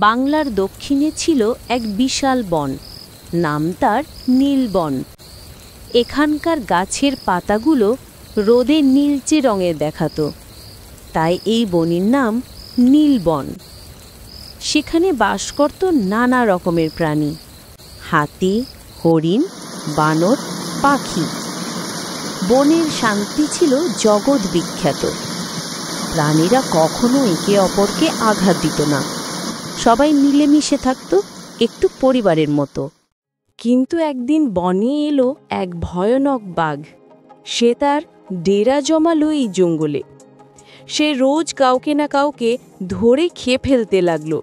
বাংলার দক্ষিণে ছিল এক বিশাল বন, নাম তার নীলবন। এখানকার গাছের পাতাগুলো রোদে নীলচে রঙের দেখাতো, তাই এই বনের নাম নীলবন। সেখানে বাস করত নানা রকমের প্রাণী, হাতি, হরিণ, বানর, পাখি। বনের শান্তি ছিল জগৎ বিখ্যাত। প্রাণীরা কখনো একে অপরকে আঘাত দিত না, সবাই মিলেমিশে থাকত একটু পরিবারের মতো। কিন্তু একদিন বনে এলো এক ভয়ানক বাঘ। সে তার ডেরা জমালো এই জঙ্গলে। সে রোজ কাউকে না কাউকে ধরে খেয়ে ফেলতে লাগলো।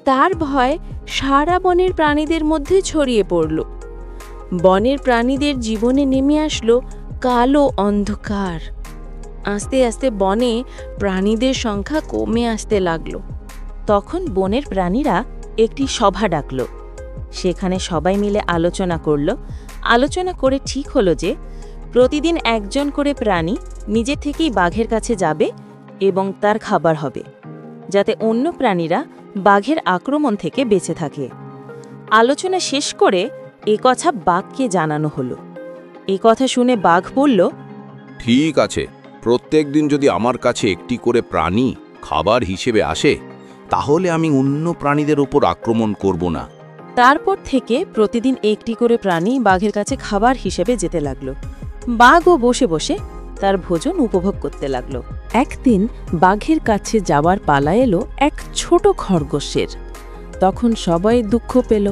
তার ভয় সারা বনের প্রাণীদের মধ্যে ছড়িয়ে পড়ল। বনের প্রাণীদের জীবনে নেমে আসলো কালো অন্ধকার। আস্তে আস্তে বনে প্রাণীদের সংখ্যা কমে আসতে লাগলো। তখন বনের প্রাণীরা একটি সভা ডাকল। সেখানে সবাই মিলে আলোচনা করল। আলোচনা করে ঠিক হলো যে প্রতিদিন একজন করে প্রাণী নিজে থেকেই বাঘের কাছে যাবে এবং তার খাবার হবে, যাতে অন্য প্রাণীরা বাঘের আক্রমণ থেকে বেঁচে থাকে। আলোচনা শেষ করে এ কথা বাঘকে জানানো হলো। এ কথা শুনে বাঘ বলল, ঠিক আছে, প্রত্যেক দিন যদি আমার কাছে একটি করে প্রাণী খাবার হিসেবে আসে, তাহলে আমি অন্য প্রাণীদের উপর আক্রমণ করব না। তারপর থেকে প্রতিদিন একটি করে প্রাণী বাঘের কাছে খাবার হিসেবে যেতে লাগলো। বাঘও বসে বসে তার ভোজন উপভোগ করতে লাগলো। একদিন বাঘের কাছে যাওয়ার পালা এলো এক ছোট খরগোশের। তখন সবাই দুঃখ পেল,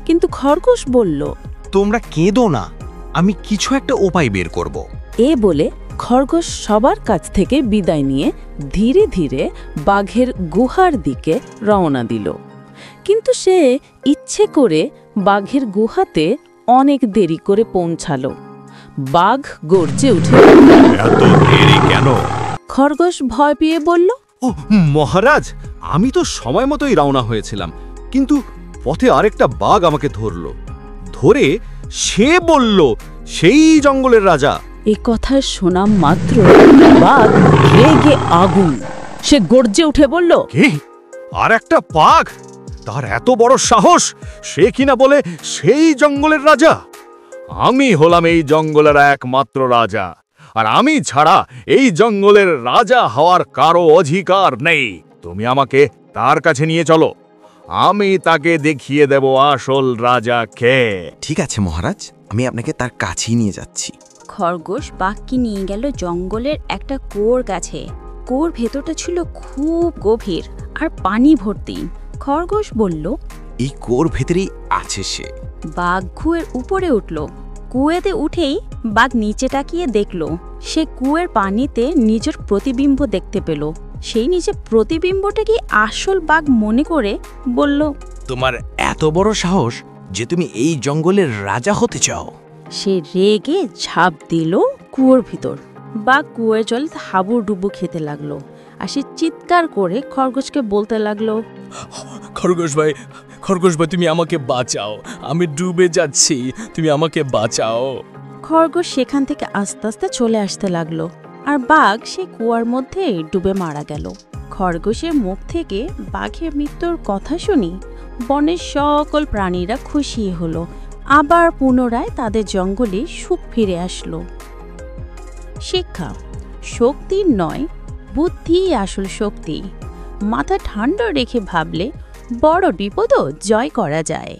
কিন্তু খরগোশ বলল, তোমরা কেঁদো না, আমি কিছু একটা উপায় বের করব। এ বলে খরগোশ সবার কাছ থেকে বিদায় নিয়ে ধীরে ধীরে বাঘের গুহার দিকে রওনা দিল। কিন্তু সে ইচ্ছে করে বাঘের গুহাতে অনেক দেরি করে পৌঁছালো। বাঘ গর্জে উঠে, এত দেরি কেন? খরগোশ ভয় পেয়ে বলল, ও মহারাজ, আমি তো সময় মতোই রওনা হয়েছিলাম, কিন্তু পথে আরেকটা বাঘ আমাকে ধরে সে বলল সেই জঙ্গলের রাজা। এ কথা শোনা মাত্র বাঘ রেগে আগুন। সে গর্জে উঠে বলল, কি? আর একটা বাঘ? তার এত বড় সাহস, সে কিনা বলে সেই জঙ্গলের রাজা? আমি হলাম এই জঙ্গলের একমাত্র রাজা, আর আমি ছাড়া এই জঙ্গলের রাজা হওয়ার কারো অধিকার নেই। তুমি আমাকে তার কাছে নিয়ে চলো, আমি তাকে দেখিয়ে দেব আসল রাজা কে। ঠিক আছে মহারাজ, আমি আপনাকে তার কাছেই নিয়ে যাচ্ছি। খরগোশ বাঘকে নিয়ে গেল জঙ্গলের একটা কুয়োর কাছে। কুয়োর ভেতরটা ছিল খুব গভীর আর পানি ভর্তি। খরগোশ বলল, এই কুয়োর ভেতরেই আছে সে। বাঘ কুয়োর উপরে উঠল। কুয়োতে উঠেই বাঘ নিচে তাকিয়ে দেখল, সে কুয়োর পানিতে নিজের প্রতিবিম্ব দেখতে পেল। সেই নিজের প্রতিবিম্বটা কি আসল বাঘ মনে করে বলল, তোমার এত বড় সাহস যে তুমি এই জঙ্গলের রাজা হতে চাও? সে রেগে ঝাঁপ দিল কুয়োর ভিতর। বাঘ কুয়োর জল হাবুডুবু খেতে লাগলো, আর সে চিৎকার করে খরগোশকে বলতে লাগলো, খরগোশ ভাই, তুমি আমাকে বাঁচাও, আমি ডুবে যাচ্ছি, তুমি আমাকে বাঁচাও। খরগোশ সেখান থেকে আস্তে আস্তে চলে আসতে লাগলো, আর বাঘ সে কুয়ার মধ্যে ডুবে মারা গেল। খরগোশের মুখ থেকে বাঘের মৃত্যুর কথা শুনি বনের সকল প্রাণীরা খুশি হলো। আবার পুনরায় তাদের জঙ্গলে সুখ ফিরে আসলো। শিক্ষা: শক্তি নয়, বুদ্ধি আসল শক্তি। মাথা ঠান্ডা রেখে ভাবলে বড় বিপদও জয় করা যায়।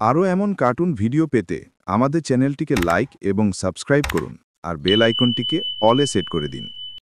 আরও এমন কার্টুন ভিডিও পেতে আমাদের চ্যানেলটিকে লাইক এবং সাবস্ক্রাইব করুন, আর বেল আইকনটিকে অলে সেট করে দিন।